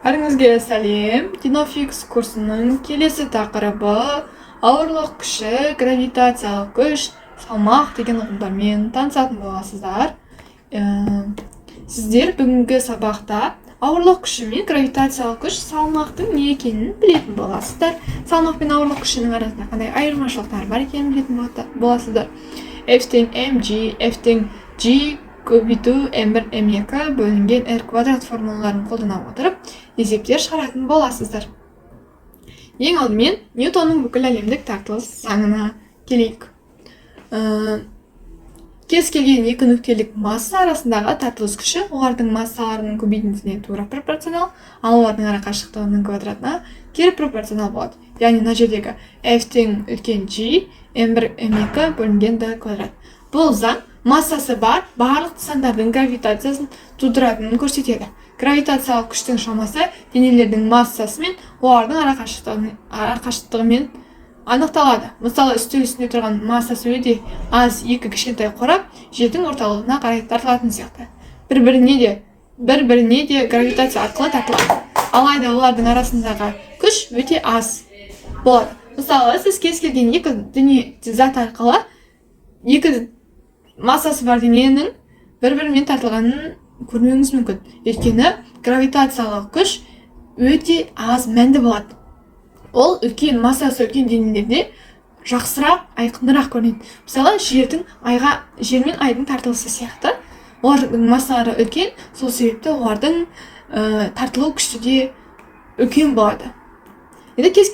Бәріңізге сәлем. Динофикс курсының келесі тақырыбы ауырлық күші, гравитациялық күш, салмақ деген ұғымдармен танысатын боласыздар. Сіздер бүгінгі сабақта ауырлық күші мен гравитациялық күш, салмақтың не екенін білетін боласыздар. Салмақ пен ауырлық күшінің арасында қандай айырмашылықтар бар екенін білетін боласыздар. F тең mg, F тең g көбейту m1 m2 бөлінген r квадрат формулаларын қолдана отырып есептер шығаратын боласыздар. Ең алдымен Ньютонның бүкіл әлемдік тартылыс заңына келейік. Кез келген екі нүктелік масса арасындағы тартылыс күші олардың массаларының көбейтіндісіне тура пропорционал, ал олардың арақашықтығының квадратына кері пропорционал болады. Яғни мына жердегі f тең үлкен g m1 m2 бөлінген d квадрат. Бұл заң массасы бар барлық нысандардың гравитациясын тудыратынын көрсетеді. Гравитациялық күштің шамасы денелердің массасы мен олардың арақашықтығымен анықталады. Мысалы, үстел үстінде тұрған массасы өте аз екі кішкентай қорап жердің орталығына қарай тартылатын сияқты. Бір-біріне де гравитация арқылы тартылады. Алайда олардың арасындағы күш өте аз болады. Мысалы, сіз кез келген екі дүние зат арқылы екі массасы бар дененің бір-бірімен тартылғанын көрмеуіңіз мүмкін. Өйткені гравитациялық күш өте аз мәнді болады. Ол үлкен массасы үлкен денелерде жақсырақ, айқынырақ көрінеді. Мысалы, жер мен айдың тартылысы сияқты. Олардың массалары үлкен, сол себепті олардың тартылу күші де үлкен болады. Енді кез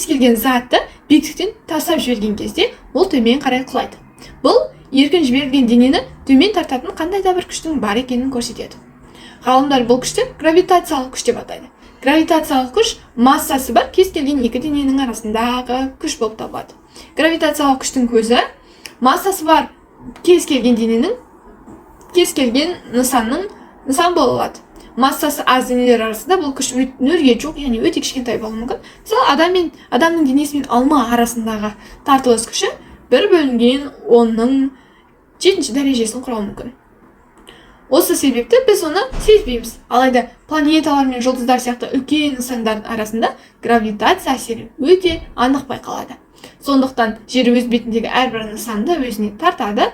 келген затты биіктіктен тастап жіберген кезде ол төмен қарай құлайды. Бұл еркін жіберілген денені төмен тартатын қандай да бір күштің бар екенін көрсетеді. Ғалымдар бұл күшті гравитациялық күш деп атайды. Гравитациялық күш массасы бар кез келген екі дененің арасындағы күш болып табылады. Гравитациялық күштің көзі массасы бар кез келген дененің кез келген нысан бола алады. Массасы аз денелер арасында бұл күш нөлге жоқ, яғни өте кішкентай болуы мүмкін. Мысалы, адамның денесі мен алма арасындағы тартылыс күші 1/10-ның 7 дәрежесін құрауы мүмкін. Осы себепті біз оны сезбейміз. Алайда планеталар мен жұлдыздар сияқты үлкен нысандар арасында гравитация әсері өте анық байқалады. Сондықтан жер өз бетіндегі әрбір нысанды өзіне тартады.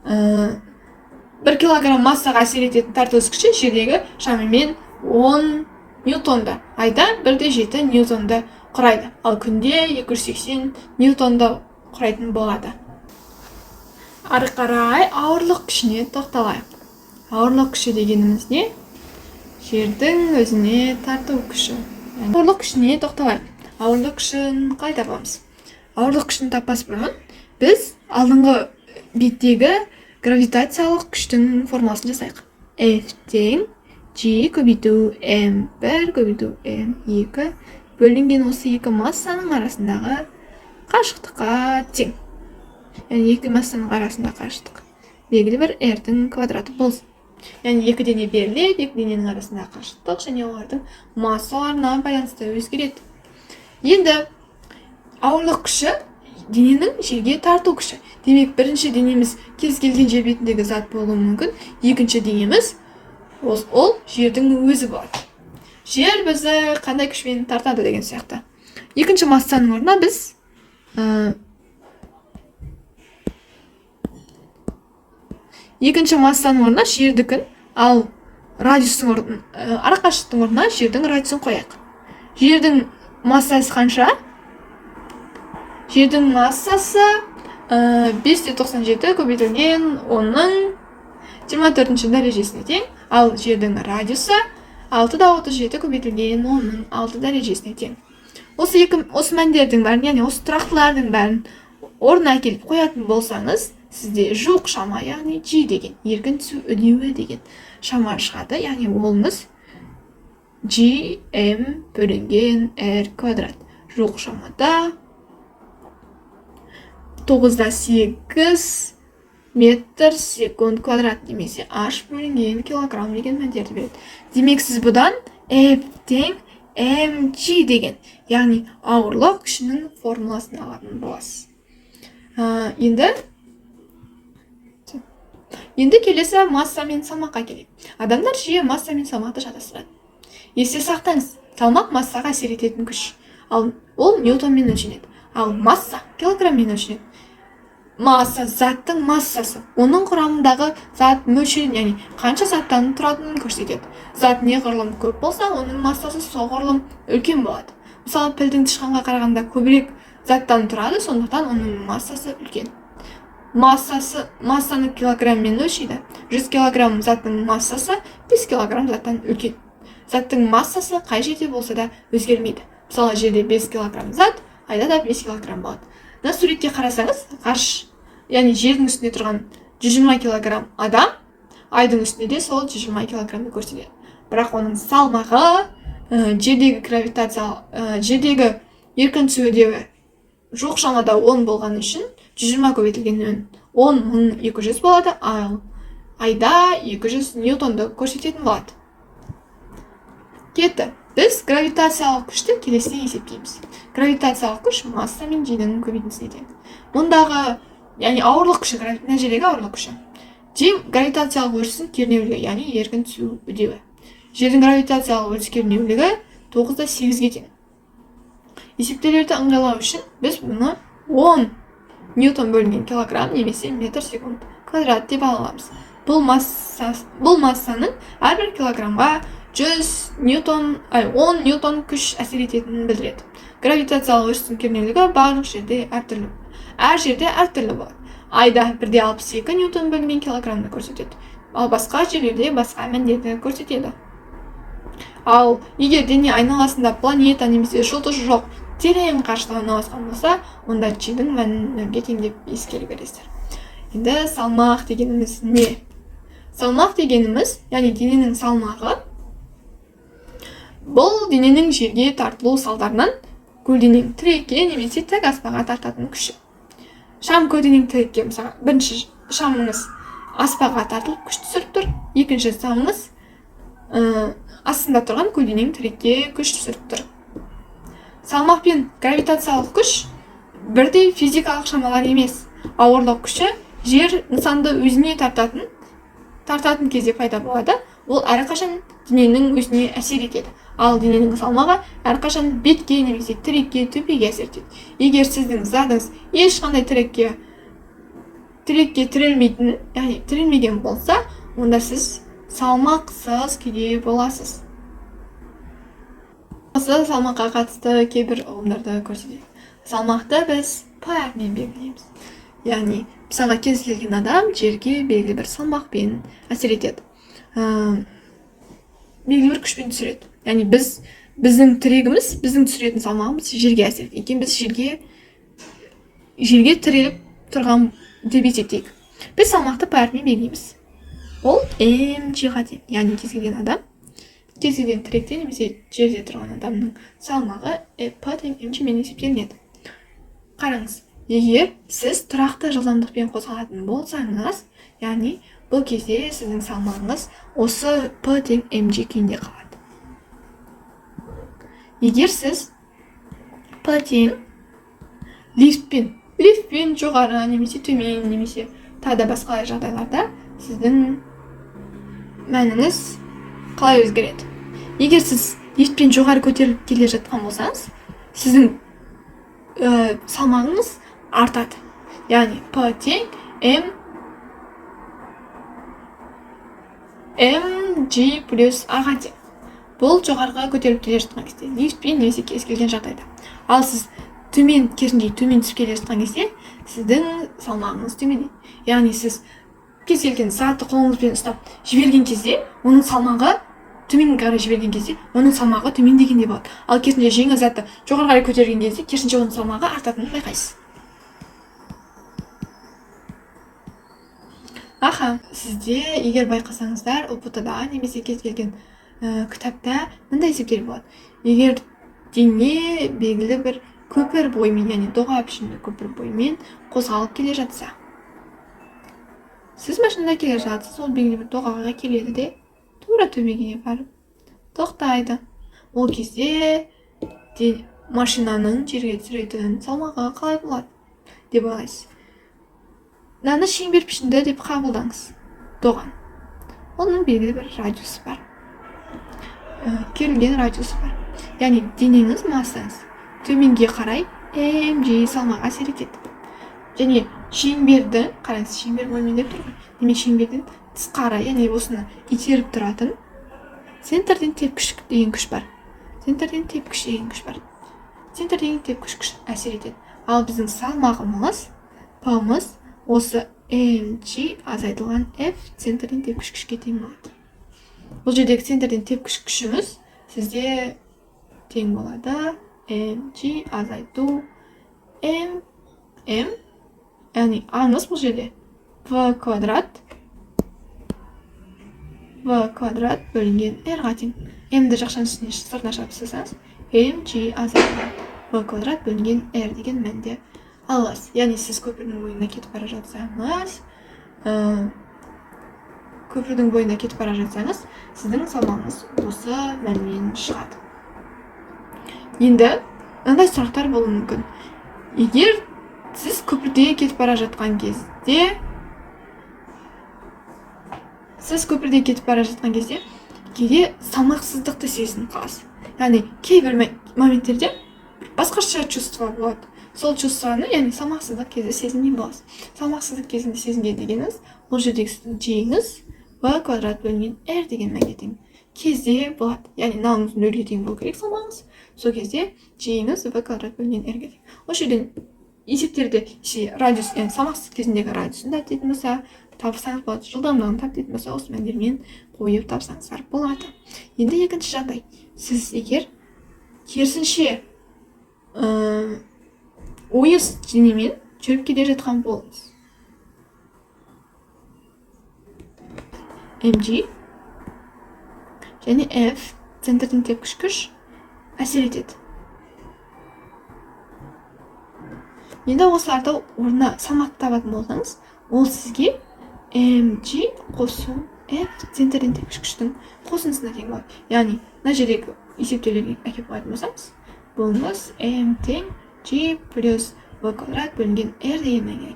1 килограмм массаға әсер ететін тартылыс күші жердегі шамамен 10 ньютонды, айда 1/7 ньютонды құрайды, ал күнде 280 ньютонды құрайтын болады. Ары қарай ауырлық күшіне тоқталайық. Ауырлық күші дегеніміз не? Жердің өзіне тарту күші. Ауырлық күшіне тоқталайық. Ауырлық күшін қалай табамыз? Ауырлық күшін таппас бұрын біз алдыңғы беттегі гравитациялық күштің формуласын жасайық. F тең G көбейту M1 көбейту M2 бөлінген осы екі массаның арасындағы қашықтыққа тең. Яғни екі массаның арасындағы қашықтық белгілі бір r-дің квадраты болсын. Яғни екі дене беріледі, екі дененің арасындағы қашықтық және олардың массаларына байланысты өзгереді. Енді ауырлық күші дененің жерге тарту күші. Демек, бірінші денеміз кез келген жер бетіндегі зат болуы мүмкін. Екінші денеміз ол жердің өзі болады. Жер бізді қандай күшпен тартады деген сияқты. Екінші массаның орнына біз жердікін, ал арақашықтықтың орнына жердің радиусын қояйық. Жердің массасы қанша? Жердің массасы 597 көбейтілген 10-ның 24 дәрежесіне тең, ал жердің радиусы 637 көбейтілген 10-ның 6 дәрежесіне тең. Осы мәндердің бәрін, яғни осы тұрақтылардың бәрін орнына әкеліп қоятын болсаңыз, сізде жуық шама, яғни G деген, еркін түсу үнеуі деген шама шығады, яғни олыңыз Gm бөлінген r квадрат. Жуық шамада 9,8 метр секунд квадрат немесе h бөлінген килограмм деген мәндерді береді. Демек, сіз бұдан F тең mg деген, яғни ауырлық күшінің формуласын алатын боласыз. Енді келесі масса мен салмаққа келейік. Адамдар жиі масса мен салмақты шатастырады. Есте сақтаңыз, салмақ массаға әсер ететін күш. Ал ол ньютонмен өлшенеді. Ал масса килограмммен өлшенеді. Масса заттың массасы, оның құрамындағы зат мөлшерін, яғни қанша заттан тұратынын көрсетеді. Зат неғұрлым көп болса, оның массасы соғұрлым үлкен болады. Мысалы, пілдің тышқанға қарағанда көбірек заттан тұрады, сондықтан оның массасы үлкен. Массаны килограмммен өлшейді. 100 килограмм заттың массасы 5 килограмм заттан үлкен. Заттың массасы қай жерде болса да өзгермейді. Мысалы, жерде 5 килограмм зат, айда да 5 килограмм болады. Мына суретке қарасаңыз, ғарыш, яғни жердің үстінде тұрған 120 килограмм адам, айдың үстінде де сол 120 килограммды көрсетеді. Бірақ оның салмағы, жердегі еркін түсу үдеуі жоқ шамада 10 болған үшін 120 көбейтілгеннен 10.200 болады, ал айда 200 ньютонды көрсететін болады. Кетті. Біз гравитациялық күшті келесідей есептейміз. Гравитациялық күш масса мен дененің көбейтіндісіне тең. Мұндағы, яғни ауырлық күші, мына жердегі ауырлық күші тең гравитациялық өрістің кернеулігі, яғни еркін түсу үдеуі. Жердің гравитациялық өріс кернеулігі 9/8-ге тең. Есептеулерді ыңғайлау үшін біз бұны 10 ньютон бөлінген килограмм немесе метр секунд квадрат деп ала аламыз. Бұл массаның әрбір килограммға 10 ньютон күш әсер ететінін білдіреді. Гравитациялық өрістің кернеулігі барлық жерде әртүрлі. Әр жерде әртүрлі болады. Айда 1/62 ньютон бөлінген килограммды көрсетеді. Ал басқа жерлерде басқа мәндерді көрсетеді. Ал егер дене айналасында планета немесе жұлдыз жоқ терең қашықтықта орналасқан болса, онда G-дің мәнін нөлге тең деп ескере бересіздер. Енді салмақ дегеніміз не? Салмақ дегеніміз, яғни дененің салмағы, бұл дененің жерге тартылу салдарынан көлденең тірекке немесе тік аспанға тартатын күші. Шам көлденең тірекке, мысалы, бірінші шамыңыз аспанға тартылып күш түсіріп тұр, екінші шамыңыз астында тұрған көлденең тірекке күш түсіріп тұр. Салмақ пен гравитациялық күш бірдей физикалық шамалар емес. Ауырлық күші жер нысанды өзіне тартатын кезде пайда болады. Ол әрқашан дененің өзіне әсер етеді. Ал дененің салмағы әрқашан бетке немесе тірекке, төбеге әсер етеді. Егер сіздің затыңыз ешқандай тірекке тірелмейтін, яғни тірелмеген болса, онда сіз салмақсыз күйде боласыз. Осы салмаққа қатысты кейбір ұғымдарды көрсетейік. Салмақты біз пармен белгілейміз. Яғни, мысалға кез келген адам жерге белгілі бір салмақпен әсер етеді. Белгілі бір күшпен түсіреді. Яғни біздің тірегіміз, біздің түсіретін салмағымыз жерге әсер етеді. Екен біз жерге тіреліп тұрған деп есептейік. Біз салмақты пармен белгілейміз. Ол mg-ға тең. Яғни кез келген адам, кез келген тіректе немесе жерде тұрған адамның салмағы p тең mg-мен есептелінеді. Қараңыз, егер сіз тұрақты жылдамдықпен қозғалатын болсаңыз, яғни бұл кезде сіздің салмағыңыз осы p тең mg күйінде қалады. Егер сіз p тең лифтпен жоғары немесе төмен немесе тағы басқа жағдайларда сіздің мәніңіз қалай өзгереді? Егер сіз лифтпен жоғары көтеріліп келе жатқан болсаңыз, сіздің салмағыңыз артады. Яғни p тең mg плюс a-ға тең. Бұл жоғарыға көтеріліп келе жатқан кезде, лифтпен немесе кез келген жағдайда. Ал сіз керісінше төмен түсіп келе жатқан кезде, сіздің салмағыңыз төмендейді. Яғни сіз кез келген затты қолыңызбен ұстап жіберген кезде, оның салмағы төмен қарай жіберген кезде, оның салмағы төмендегендей болады. Ал керісінше жеңіл затты жоғары қарай көтерген кезде, керісінше оның салмағы артатынын байқайсыз. Сізде егер байқасаңыздар, ұбт-да немесе кез келген кітапта мындай есептер болады. Егер дене белгілі бір көпір бойымен, яғни доға пішінді көпір бойымен қозғалып келе жатса, сіз машинада келе жатсыз, ол белгілі бір доғаға келеді де, тура төбеге барып тоқтайды. Ол кезде машинаның жерге түсіретін салмағы қалай болады деп ойлайсыз. Мынаны шеңбер пішінді деп қабылдаңыз. Доған. Оның белгілі бір радиусы бар. керілген радиусы бар. Яғни денеңіз массаңыз төменге қарай mg салмақ әсер етеді. Және шеңберді, қараңыз, шеңбер бойымен деп тұр ғой. Демек шеңберден тысқары, яғни осыны итеріп тұратын центрден тепкіш деген күш бар. Центрден тепкіш деген күш бар. Центрден тепкіш күш әсер етеді. Ал біздің салмағымыз, P-мыз осы mg азайтылған f центрден тепкіш күшке тең болады. Бұл жердегі центрден тепкіш күшіміз сізде тең болады mg азайту m, яғни аңыз бұл жерде v квадрат бөлінген r-ға тең. m-ді жақшаның үстіне сыртына шығарып тастасаңыз mg азайтылған v квадрат бөлінген r деген мәнде аласыз. Яғни сіз көпірдің бойында кетіп бара жатсаңыз, сіздің салмағыңыз осы мәнмен шығады. Енді мынандай сұрақтар болуы мүмкін. Егер сіз көпірде кетіп бара жатқан кезде, кейде салмақсыздықты сезініп қаласыз. Яғни кейбір моменттерде басқаша чувство болады. Сол чувствоны, яғни салмақсыздық кезде сезінген боласыз. Салмақсыздық кезінде сезінген дегеніңіз, бұл жердегі сіздің жиіңіз v квадрат бөлінген r деген мәнге тең кезде болады. Яғни мынауыңыз нөлге тең болу керек салмағыңыз. Сол кезде жиіңіз v квадрат бөлінген r-ге тең. Осы жерден есептерде радиус, яғни салмақсыздық кезіндегі радиусын тапсаңыз болса, табысаңыз болады. Жылдамдығын тап дейтін болса, осы мәндермен қойып тапсаңыздар болады. Енді екінші жағдай. Сіз егер керісінше ойыс денемен жүріп келе жатқан болыңыз. mg және f центрден тепкіш күш әсер етеді. Енді осыларды орнына салмақты табатын болсаңыз, ол сізге mg қосу f центрден тепкіш күштің қосындысына тең болады. Яғни мына жердегі есептеулерге әкеп қоятын болсаңыз, бұлыңыз m тең g плюс v квадрат бөлінген r деген мәнге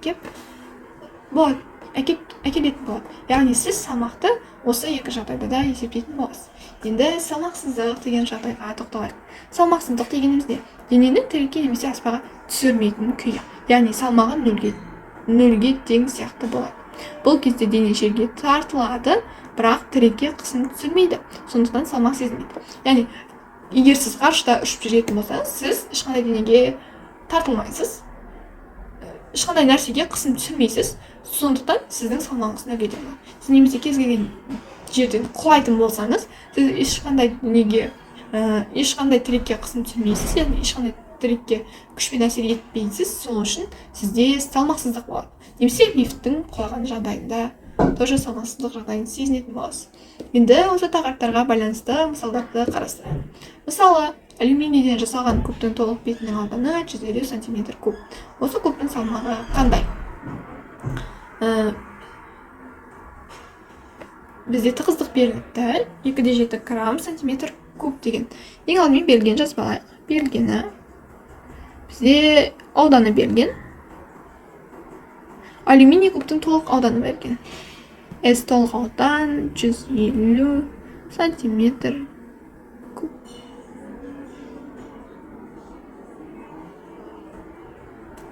әкелетін болады. Яғни сіз салмақты осы екі жағдайда да есептейтін боласыз. Енді салмақсыздық деген жағдайға тоқталайық. Салмақсыздық дегенімізде дененің тірекке немесе аспаға түсірмейтін күйі. Яғни салмағы нөлге тең сияқты болады. Бұл кезде дене жерге тартылады, бірақ тірекке қысым түсірмейді. Сондықтан салмақ сезілмейді. Яғни егер сіз ғарышта ұшып жүретін болсаңыз, сіз ешқандай денеге тартылмайсыз, ешқандай нәрсеге қысым түсірмейсіз. Сондықтан сіздің салмағыңыз нөлге тең болады. Сіз немесе кез келген жерден құлайтын болсаңыз, сіз ешқандай тірекке қысым түсірмейсіз, яғни ешқандай тірекке күшпен әсер етпейсіз. Сол үшін сізде салмақсыздық болады. Немесе лифттің құлаған жағдайында тоже салмақсыздық жағдайын сезінетін боласыз. Енді осы тақырыптарға байланысты мысалдарды қарастырайық. Мысалы, алюминийден жасалған кубтың толық бетінің ауданы 150 см куб. Осы кубтың салмағы қандай? Бізде тығыздық беріліпті 2,7 грамм сантиметр куб деген. Ең алдымен берілген жазбалайық. Берілгені бізде ауданы берілген. Алюминий кубтың толық ауданы берілген. S толық аудан 150 сантиметр куб.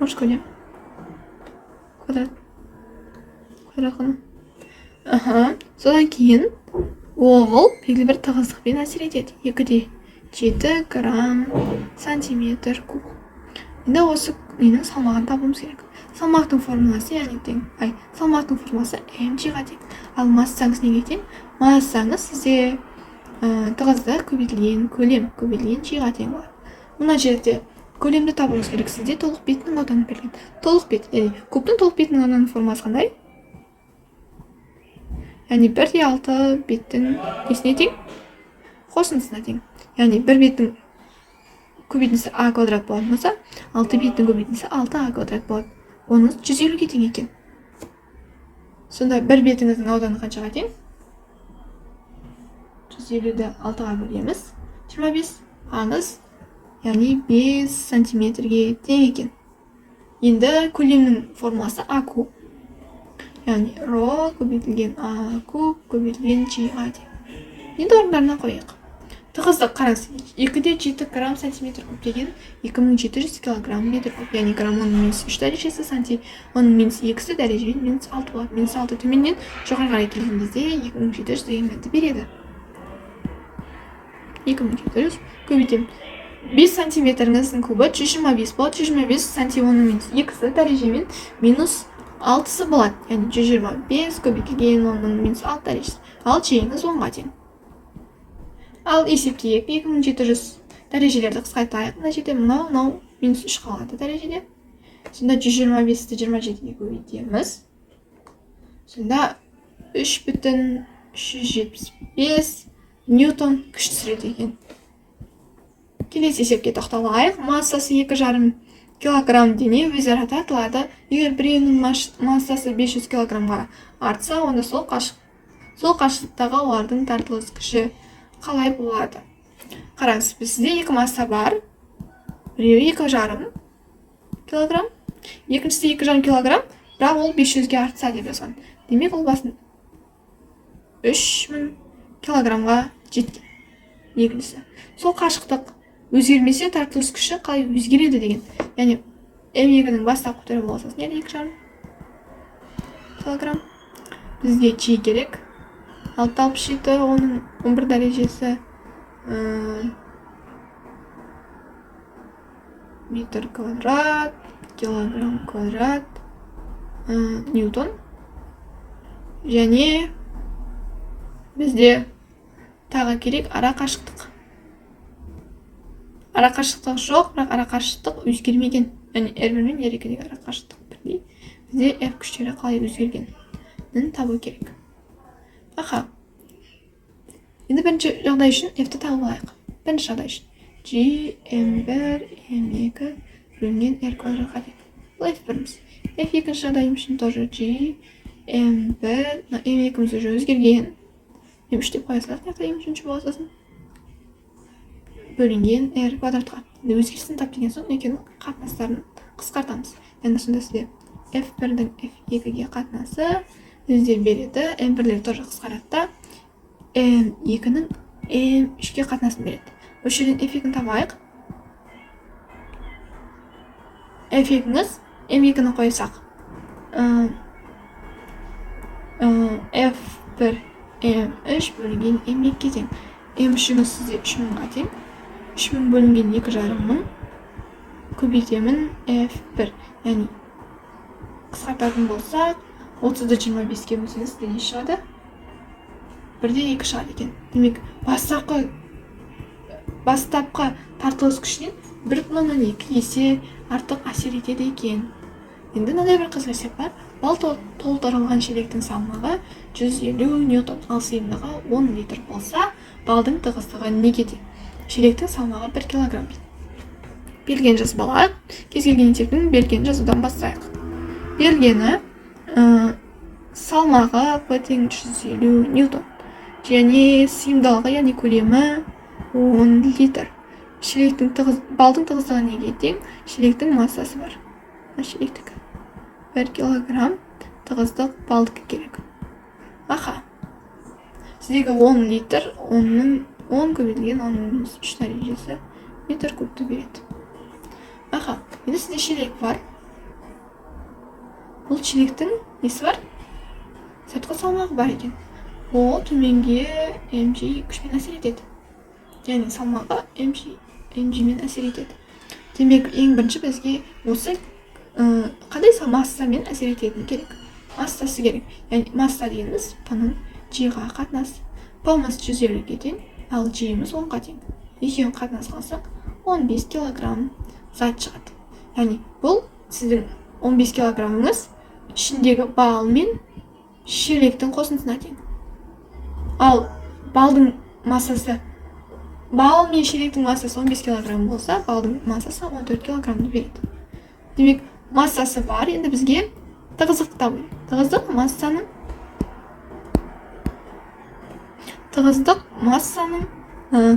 Может, көлем? Квадрат қана. Содан кейін ол белгілі бір тығыздықпен әсер етеді. 2,7 грамм сантиметр куб. Енді осы ненің салмағын табуымыз керек. Салмақтың формуласы mg-ға тең. Ал массаңыз неге тең? Массаңыз сізде тығыздық көбейтілген көлем көбейтілген g-ға тең болады. Мына жерде көлемді табуымыз керек. Сізде толық бетінің ауданы берілген. Толық бет, яғни кубтың толық бетінің ауданының формуласы қандай? Яғни 1,6 беттің несіне тең? Қосындысына тең. Яғни бір беттің көбейтіндісі а квадрат болатын болса, 6 беттің көбейтіндісі 6а квадрат болады. Оныңыз 150-ге тең екен. Сонда бір бетіңіздің ауданы қаншаға тең? 150-ді 6-ға бөлеміз. 25 аңыз, яғни 5 сантиметрге тең екен. Енді көлемнің формуласы а куб. Яғни ро көбейтілген а куб көбейтілген g-ға тең. Енді орындарына қойық. Тығыздық қараңыз. 2,7 грамм сантиметр куб деген 2700 килограмм метр куб. Яғни грамм оның минус 3 дәрежесі, санти оның минус 2 дәрежемен минус 6 болады. Минус 6 төменнен жоғары қарай келген кезде 2700 деген мәнді береді. 2700 көбейтемін. 5 сантиметріңіздің кубы 125 болады. 125 санти оның минус 2 дәрежемен минус 6 болады. Яғни 125 көбейтілген оның минус 6 дәрежесі. Ал жиыңыз 10-ға тең. Ал есептейік, 2700 дәрежелерді қысқайтайық. Мына жерде мынау минус 3 қалады дәрежеде. Сонда 125-ті 27-ге көбейтеміз. Сонда 3,375 ньютон күш түсіреді екен. Келесі есепке тоқталайық. Массасы 2,5 килограмм дене өзара тартылады. Егер біреуінің массасы 500 килограммға артса, онда сол қашықтықтағы олардың тартылыс күші қалай болады? Қараңыз, бізде екі масса бар. Біреуі 2,5 килограмм, екіншісі 2,5 килограмм, бірақ ол 500-ге артса деп жазған. Демек, ол басын 3000 килограммға жеткен. Екіншісі. Сол қашықтық өзгермесе, тартылыс күші қалай өзгереді деген. Яғни, М2-ның бастапқы түрі болса, яғни 2,5 килограмм. Бізге G керек. 667, оның 11 дәрежесі метр квадрат, килограмм квадрат, ньютон. Және бізде тағы керек ара қашықтық. Ара қашықтық жоқ, бірақ ара қашықтық өзгермеген. Яғни R1 мен R2-дегі ара қашықтық бірдей. Бізде F күштері қалай өзгергенін табу керек. Аха. Енді бірінші жағдай үшін F-ті тауып алайық. Бірінші жағдай үшін G, M1, M2 бөлінген R квадратқа тең. Бұл F1-міз. F2 жағдай үшін тоже G, M1, M2-міз уже өзгерген. M3 деп қоясылақ, M3 бола сосын. Бөлінген R квадратқа. Өзгерісін тап деген соң екеуінің қатынастарын қысқартамыз. Яғни сонда сізде F1-дің F2-ге қатынасы өздері береді. M1-лер тоже қысқаратта M2-ның M3-ге қатынасын береді. Осы жерден F2-ні табайық. F2-ңіз M2-ні қойсақ. F1 M3 бөлінген M2-ге тең. M3-ңіз сізде 3000-ға тең. 3000 бөлінген 2,5 көбейтемін F1. Яғни қысқартатын болсақ, 30-ды 25-ке бөлсеңіз не шығады? 1,2 шығады екен. Демек, бастапқы тартылыс күшінен 1,2 есе артық әсер етеді екен. Енді мынандай бір қызық есеп бар. Бал толтырылған шелектің салмағы 150 ньютон, ал сыйымдылығы 10 литр болса, балдың тығыздығы неге тең? Шелектің салмағы 1 килограмм. Берілген жазып алайық. Кез келген есептің берілгенін жазудан бастайық. Берілгені салмағы тең 150 ньютон. Және сыйымдылығы, яғни көлемі 10 литр. Балдың тығыздығы неге тең? Шелектің массасы бар. Шелектікі 1 килограмм тығыздық балдық керек. Аха. Сіздегі 10 литр, 10 көбейтілген 10 3 дәрежесі метр кубты береді. Аха. Енді сізде шелек бар. Бұл шелектің несі бар? Сыртқы салмағы бар екен. Ол төменге mg күшпен әсер етеді. Яғни салмағы mg-мен әсер етеді. Демек, ең бірінші бізге осы қандай массамен әсер ететіні керек. Массасы керек. Яғни масса дегеніміз P-ның G-ға қатынасы. P-мыз 150-ге тең, ал G-міз 10-ға тең. Екеуін қатынас қалсақ, 15 килограмм зат шығады. Яғни бұл сіздің 15 килограммыңыз ішіндегі бал мен шелектің қосындысына тең. Ал балдың массасы, бал мен шелектің массасы 15 килограмм болса, балдың массасы 14 килограммды береді. Демек, массасы бар, енді бізге тығыздық табу. Тығыздық массаның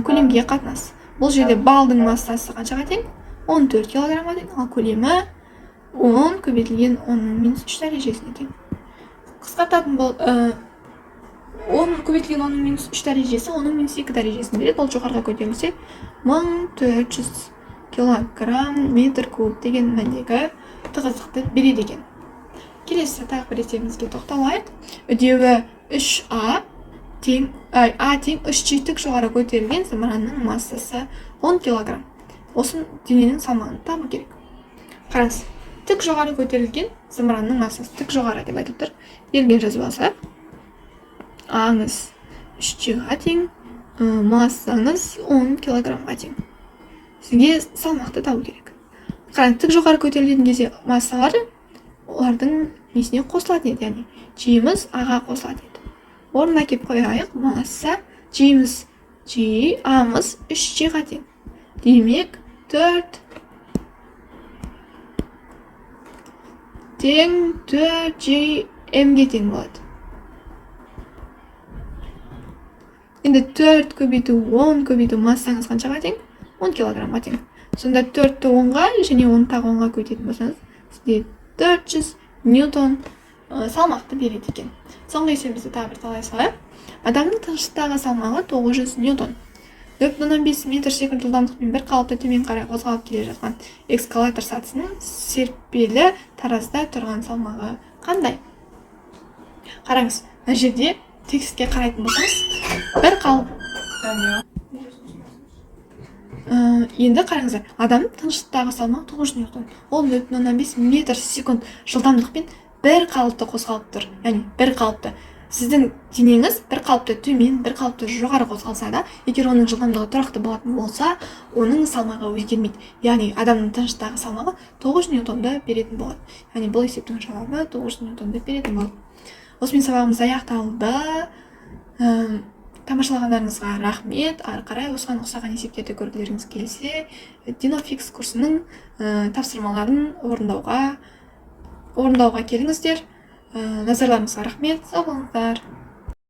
көлемге қатынасы. Бұл жерде балдың массасы қаншаға тең? 14 килограммға тең, ал көлемі 10 көбейтілген 10-3 дәрежесіне тең. Қысқартатын 10 көбейтілген 10 минус 3 дәрежесі 10 минус 2 дәрежесін береді. Ол жоғарыға көтерілсе 1400 килограмм метр куб деген мәндегі тығыздықты береді екен. Келесі тағы бір есебімізге тоқталайық. Үдеуі 3А тең 3G тік жоғары көтерілген зымыранның массасы 10 килограмм. Осы дененің салмағын табу керек. Қараңыз, тік жоғары көтерілген зымыранның массасы тік жоғары деп айтып тұр. Берілген жазып алсақ, аңыз 3G-ға тең, массаңыз 10 килограммға тең. Сізге салмақты табу керек. Қараңыз, тік жоғары көтерілген кезде массалары олардың несіне қосылады еді, яғни G-міз А-ға қосылады еді. Орнына кеп қояйық, масса G-міз А-мыз 3G-ға тең. Демек 4 тең 4G-М-ге тең болады. Енді 4 көбейту 10 көбейту массаңыз қаншаға тең? 10 килограммға тең. Сонда 4-ті 10-ға және 10 тағы 10-ға көбейтетін болсаңыз, сізде 400 ньютон салмақты береді екен. Соңғы есебімізді тағы бір талай салайық. Адамның тыныштықтағы салмағы 900 ньютон. 4,5 метр секунд жылдамдықпен бір қалыпты төмен қарай қозғалып келе жатқан экскаватор сатысының серпелі таразда тұрған салмағы қандай? Қараңыз, мына жерде текстке қарайтын болсаңыз, бір қалып. Енді қараңыздар, адамның тыныштықтағы салмағы 900 ньютон. Ол 4,5 метр секунд жылдамдықпен бір қалыпты қозғалып тұр. Яғни бір қалыпты. Сіздің денеңіз бір қалыпты төмен, бір қалыпты жоғары қозғалса да, егер оның жылдамдығы тұрақты болатын болса, оның салмағы өзгермейді. Яғни адамның тыныштықтағы салмағы 900 ньютонды беретін болады. Яғни бұл есептің жауабы 900 ньютонды беретін болады. Осымен сабағымыз аяқталды. Тамашалағандарыңызға рахмет. Ары қарай осыған ұқсаған есептерді көргілеріңіз келсе, Dynofix курсының тапсырмаларын орындауға келіңіздер. Назарларыңызға рахмет. Сау болыңыздар.